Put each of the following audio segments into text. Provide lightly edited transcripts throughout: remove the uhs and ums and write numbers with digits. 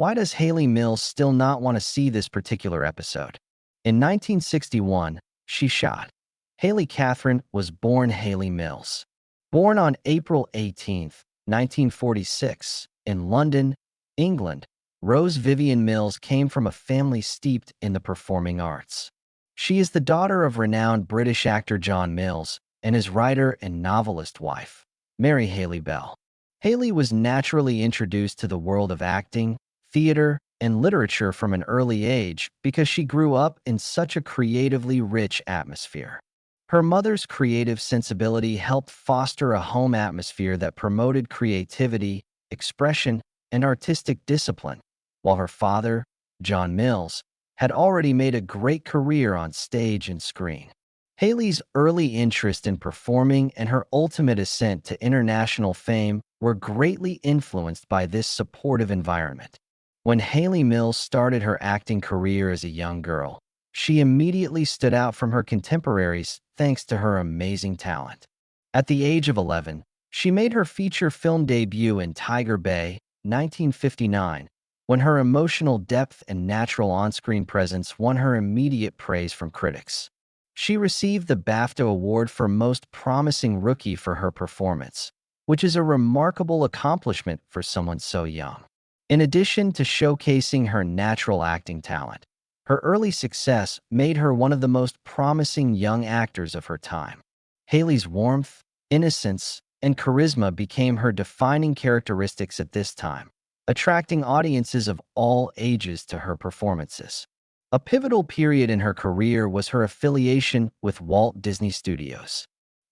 Why does Hayley Mills still not want to see this particular episode? In 1961, she shot. Hayley Catherine was born Hayley Mills. Born on April 18, 1946, in London, England, Rose Vivian Mills came from a family steeped in the performing arts. She is the daughter of renowned British actor John Mills and his writer and novelist wife, Mary Hayley Bell. Hayley was naturally introduced to the world of acting, theater, and literature from an early age because she grew up in such a creatively rich atmosphere. Her mother's creative sensibility helped foster a home atmosphere that promoted creativity, expression, and artistic discipline, while her father, John Mills, had already made a great career on stage and screen. Hayley's early interest in performing and her ultimate ascent to international fame were greatly influenced by this supportive environment. When Hayley Mills started her acting career as a young girl, she immediately stood out from her contemporaries thanks to her amazing talent. At the age of 11, she made her feature film debut in Tiger Bay, 1959, when her emotional depth and natural on-screen presence won her immediate praise from critics. She received the BAFTA Award for Most Promising Rookie for her performance, which is a remarkable accomplishment for someone so young. In addition to showcasing her natural acting talent, her early success made her one of the most promising young actors of her time. Hayley's warmth, innocence, and charisma became her defining characteristics at this time, attracting audiences of all ages to her performances. A pivotal period in her career was her affiliation with Walt Disney Studios.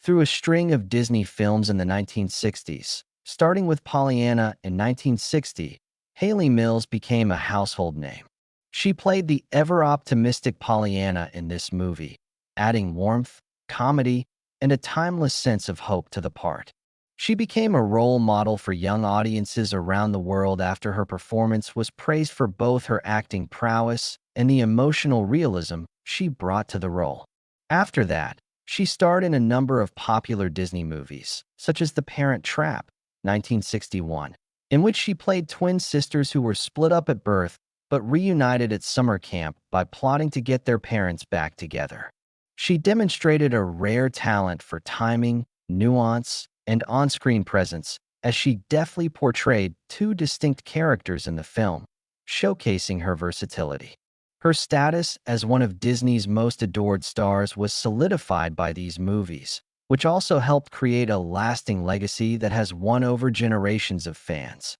Through a string of Disney films in the 1960s, starting with Pollyanna in 1960, Hayley Mills became a household name. She played the ever-optimistic Pollyanna in this movie, adding warmth, comedy, and a timeless sense of hope to the part. She became a role model for young audiences around the world after her performance was praised for both her acting prowess and the emotional realism she brought to the role. After that, she starred in a number of popular Disney movies, such as The Parent Trap, 1961, in which she played twin sisters who were split up at birth but reunited at summer camp by plotting to get their parents back together. She demonstrated a rare talent for timing, nuance, and on-screen presence as she deftly portrayed two distinct characters in the film, showcasing her versatility. Her status as one of Disney's most adored stars was solidified by these movies, which also helped create a lasting legacy that has won over generations of fans.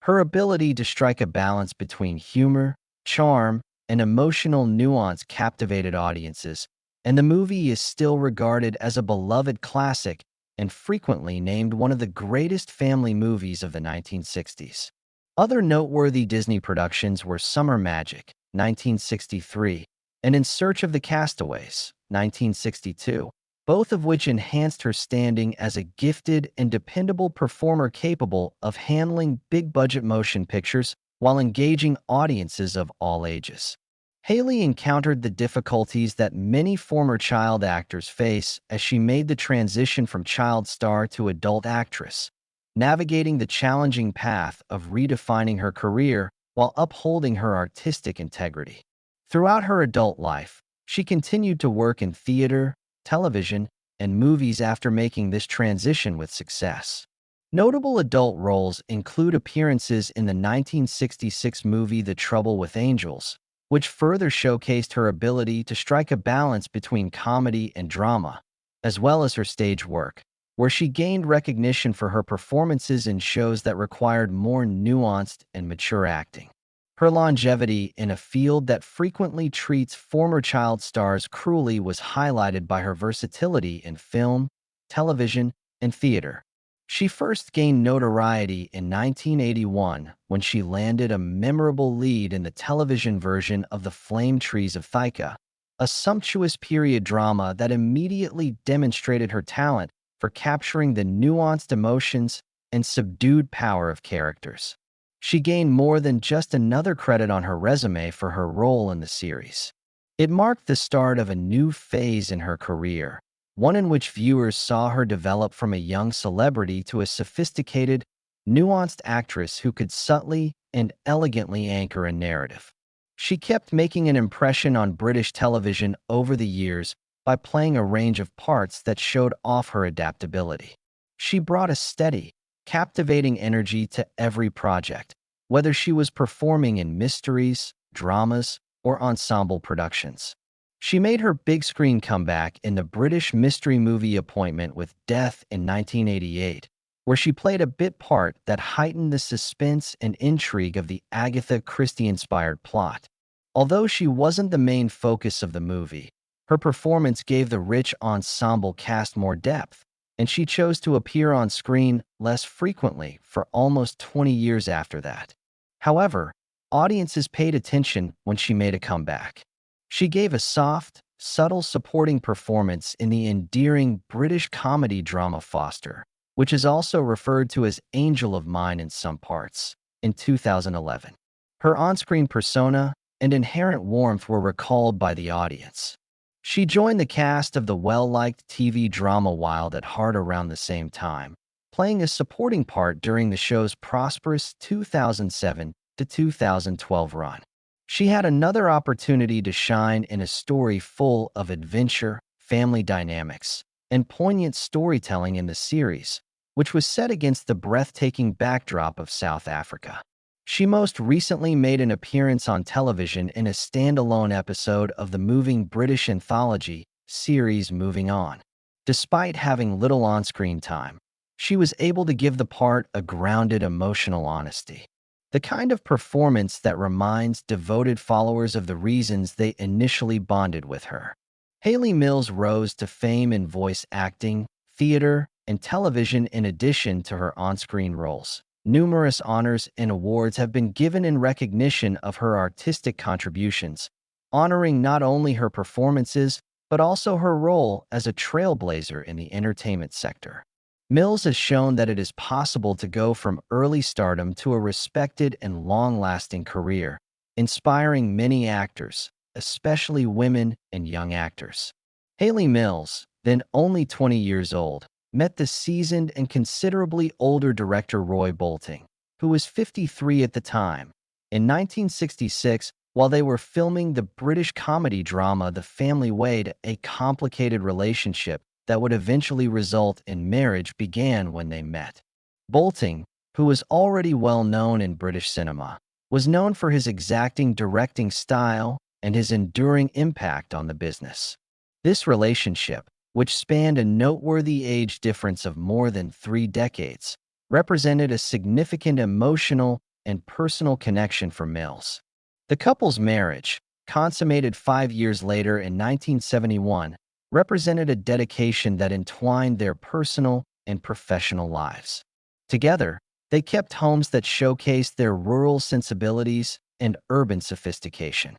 Her ability to strike a balance between humor, charm, and emotional nuance captivated audiences, and the movie is still regarded as a beloved classic and frequently named one of the greatest family movies of the 1960s. Other noteworthy Disney productions were Summer Magic, 1963, and In Search of the Castaways, 1962, both of which enhanced her standing as a gifted and dependable performer capable of handling big-budget motion pictures while engaging audiences of all ages. Hayley encountered the difficulties that many former child actors face as she made the transition from child star to adult actress, navigating the challenging path of redefining her career while upholding her artistic integrity. Throughout her adult life, she continued to work in theater, television, and movies after making this transition with success. Notable adult roles include appearances in the 1966 movie The Trouble with Angels, which further showcased her ability to strike a balance between comedy and drama, as well as her stage work, where she gained recognition for her performances in shows that required more nuanced and mature acting. Her longevity in a field that frequently treats former child stars cruelly was highlighted by her versatility in film, television, and theater. She first gained notoriety in 1981 when she landed a memorable lead in the television version of The Flame Trees of Thika, a sumptuous period drama that immediately demonstrated her talent for capturing the nuanced emotions and subdued power of characters. She gained more than just another credit on her resume for her role in the series. It marked the start of a new phase in her career, one in which viewers saw her develop from a young celebrity to a sophisticated, nuanced actress who could subtly and elegantly anchor a narrative. She kept making an impression on British television over the years by playing a range of parts that showed off her adaptability. She brought a steady, captivating energy to every project, whether she was performing in mysteries, dramas, or ensemble productions. She made her big screen comeback in the British mystery movie Appointment with Death in 1988, where she played a bit part that heightened the suspense and intrigue of the Agatha Christie-inspired plot. Although she wasn't the main focus of the movie, her performance gave the rich ensemble cast more depth, and she chose to appear on screen less frequently for almost 20 years after that. However, audiences paid attention when she made a comeback. She gave a soft, subtle supporting performance in the endearing British comedy drama Foster, which is also referred to as Angel of Mine in some parts, in 2011. Her on-screen persona and inherent warmth were recalled by the audience. She joined the cast of the well-liked TV drama Wild at Heart around the same time, playing a supporting part during the show's prosperous 2007 to 2012 run. She had another opportunity to shine in a story full of adventure, family dynamics, and poignant storytelling in the series, which was set against the breathtaking backdrop of South Africa. She most recently made an appearance on television in a standalone episode of the moving British anthology series Moving On. Despite having little on-screen time, she was able to give the part a grounded emotional honesty. The kind of performance that reminds devoted followers of the reasons they initially bonded with her. Hayley Mills rose to fame in voice acting, theater, and television in addition to her on-screen roles. Numerous honors and awards have been given in recognition of her artistic contributions, honoring not only her performances but also her role as a trailblazer in the entertainment sector. Mills has shown that it is possible to go from early stardom to a respected and long-lasting career, inspiring many actors, especially women and young actors. Hayley Mills, then only 20 years old, met the seasoned and considerably older director Roy Bolting, who was 53 at the time, in 1966 while they were filming the British comedy drama The Family Way. A complicated relationship that would eventually result in marriage began when they met. Bolting, who was already well known in British cinema, was known for his exacting directing style and his enduring impact on the business. This relationship, which spanned a noteworthy age difference of more than 3 decades, represented a significant emotional and personal connection for Mills. The couple's marriage, consummated 5 years later in 1971, represented a dedication that entwined their personal and professional lives. Together, they kept homes that showcased their rural sensibilities and urban sophistication.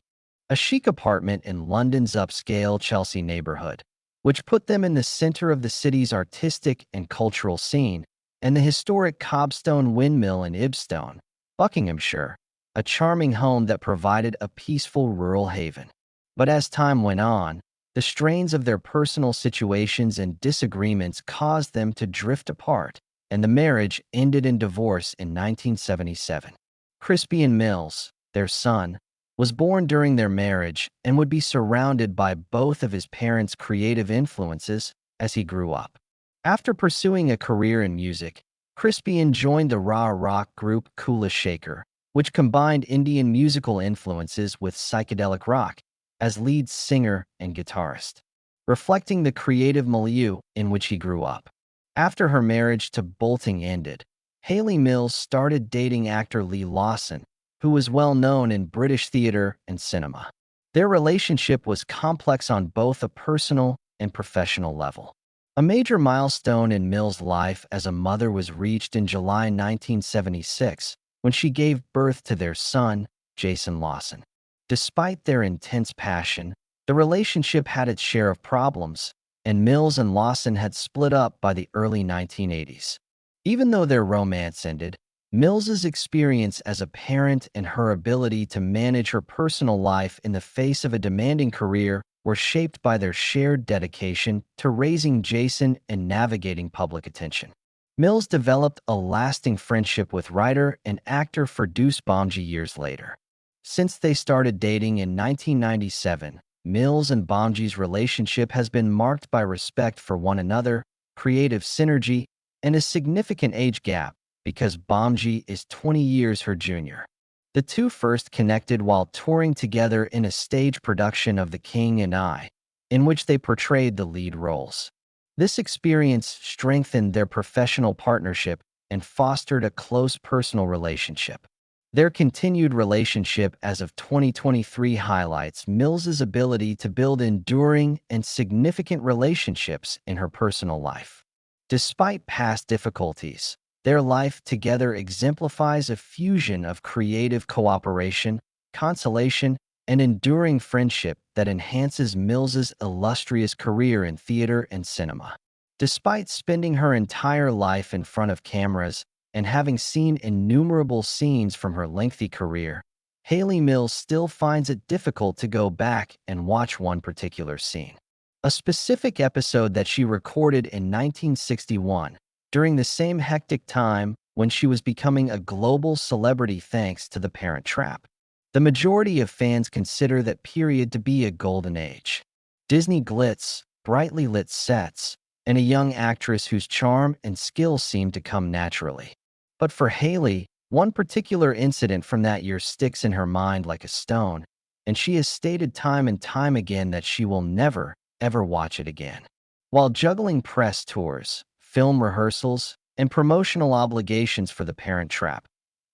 A chic apartment in London's upscale Chelsea neighborhood, which put them in the center of the city's artistic and cultural scene, and the historic Cobstone Windmill in Ibstone, Buckinghamshire, a charming home that provided a peaceful rural haven. But as time went on, the strains of their personal situations and disagreements caused them to drift apart, and the marriage ended in divorce in 1977. Crispian Mills, their son, was born during their marriage and would be surrounded by both of his parents' creative influences as he grew up. After pursuing a career in music, Crispian joined the raw rock group Kula Shaker, which combined Indian musical influences with psychedelic rock, as lead singer and guitarist, reflecting the creative milieu in which he grew up. After her marriage to Bolting ended, Hayley Mills started dating actor Lee Lawson, who was well known in British theater and cinema. Their relationship was complex on both a personal and professional level. A major milestone in Mills' life as a mother was reached in July 1976 when she gave birth to their son, Jason Lawson. Despite their intense passion, the relationship had its share of problems, and Mills and Lawson had split up by the early 1980s. Even though their romance ended, Mills's experience as a parent and her ability to manage her personal life in the face of a demanding career were shaped by their shared dedication to raising Jason and navigating public attention. Mills developed a lasting friendship with writer and actor Ferdous Bomji years later. Since they started dating in 1997, Mills and Bomji's relationship has been marked by respect for one another, creative synergy, and a significant age gap because Bomji is 20 years her junior. The two first connected while touring together in a stage production of The King and I, in which they portrayed the lead roles. This experience strengthened their professional partnership and fostered a close personal relationship. Their continued relationship as of 2023 highlights Mills's ability to build enduring and significant relationships in her personal life. Despite past difficulties, their life together exemplifies a fusion of creative cooperation, consolation, and enduring friendship that enhances Mills's illustrious career in theater and cinema. Despite spending her entire life in front of cameras and having seen innumerable scenes from her lengthy career, Hayley Mills still finds it difficult to go back and watch one particular scene. A specific episode that she recorded in 1961, during the same hectic time when she was becoming a global celebrity thanks to The Parent Trap. The majority of fans consider that period to be a golden age. Disney glitz, brightly lit sets, and a young actress whose charm and skill seemed to come naturally. But for Hayley, one particular incident from that year sticks in her mind like a stone, and she has stated time and time again that she will never, ever watch it again. While juggling press tours, film rehearsals, and promotional obligations for The Parent Trap,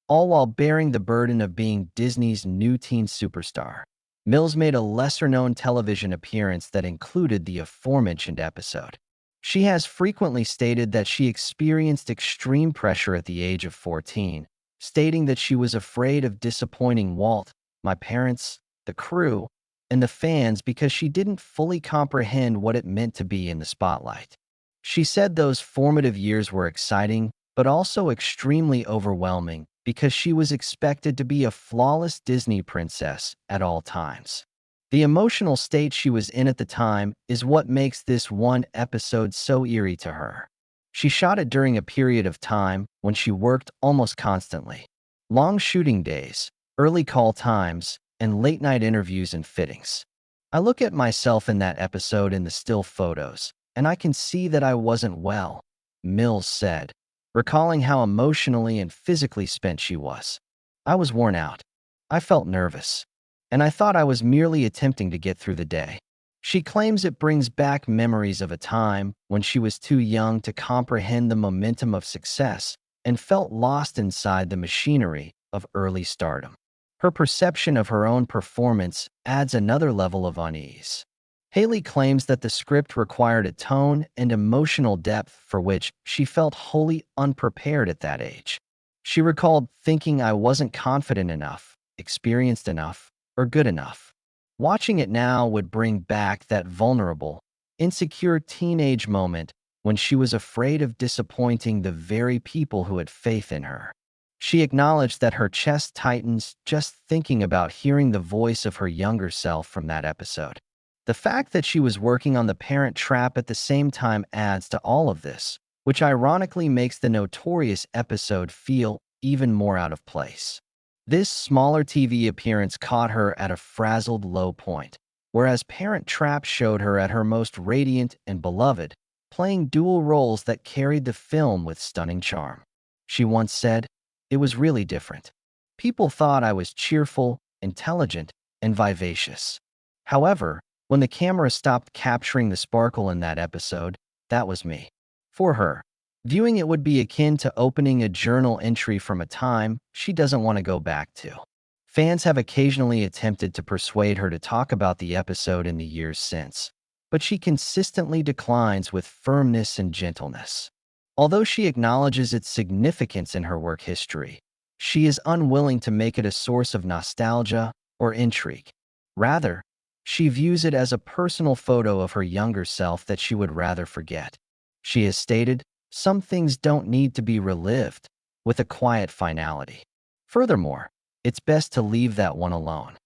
all while bearing the burden of being Disney's new teen superstar, Mills made a lesser-known television appearance that included the aforementioned episode. She has frequently stated that she experienced extreme pressure at the age of 14, stating that she was afraid of disappointing Walt, my parents, the crew, and the fans because she didn't fully comprehend what it meant to be in the spotlight. She said those formative years were exciting, but also extremely overwhelming because she was expected to be a flawless Disney princess at all times. The emotional state she was in at the time is what makes this one episode so eerie to her. She shot it during a period of time when she worked almost constantly. Long shooting days, early call times, and late-night interviews and fittings. I look at myself in that episode in the still photos, and I can see that I wasn't well, Mills said, recalling how emotionally and physically spent she was. I was worn out. I felt nervous. And I thought I was merely attempting to get through the day. She claims it brings back memories of a time when she was too young to comprehend the momentum of success and felt lost inside the machinery of early stardom. Her perception of her own performance adds another level of unease. Hayley claims that the script required a tone and emotional depth for which she felt wholly unprepared at that age. She recalled thinking I wasn't confident enough, experienced enough, or good enough. Watching it now would bring back that vulnerable, insecure teenage moment when she was afraid of disappointing the very people who had faith in her. She acknowledged that her chest tightens just thinking about hearing the voice of her younger self from that episode. The fact that she was working on The Parent Trap at the same time adds to all of this, which ironically makes the notorious episode feel even more out of place. This smaller TV appearance caught her at a frazzled low point, whereas Parent Trap showed her at her most radiant and beloved, playing dual roles that carried the film with stunning charm. She once said, "It was really different. People thought I was cheerful, intelligent, and vivacious. However, when the camera stopped capturing the sparkle in that episode, that was me." For her, viewing it would be akin to opening a journal entry from a time she doesn't want to go back to. Fans have occasionally attempted to persuade her to talk about the episode in the years since, but she consistently declines with firmness and gentleness. Although she acknowledges its significance in her work history, she is unwilling to make it a source of nostalgia or intrigue. Rather, she views it as a personal photo of her younger self that she would rather forget. She has stated, "Some things don't need to be relived," with a quiet finality. Furthermore, it's best to leave that one alone.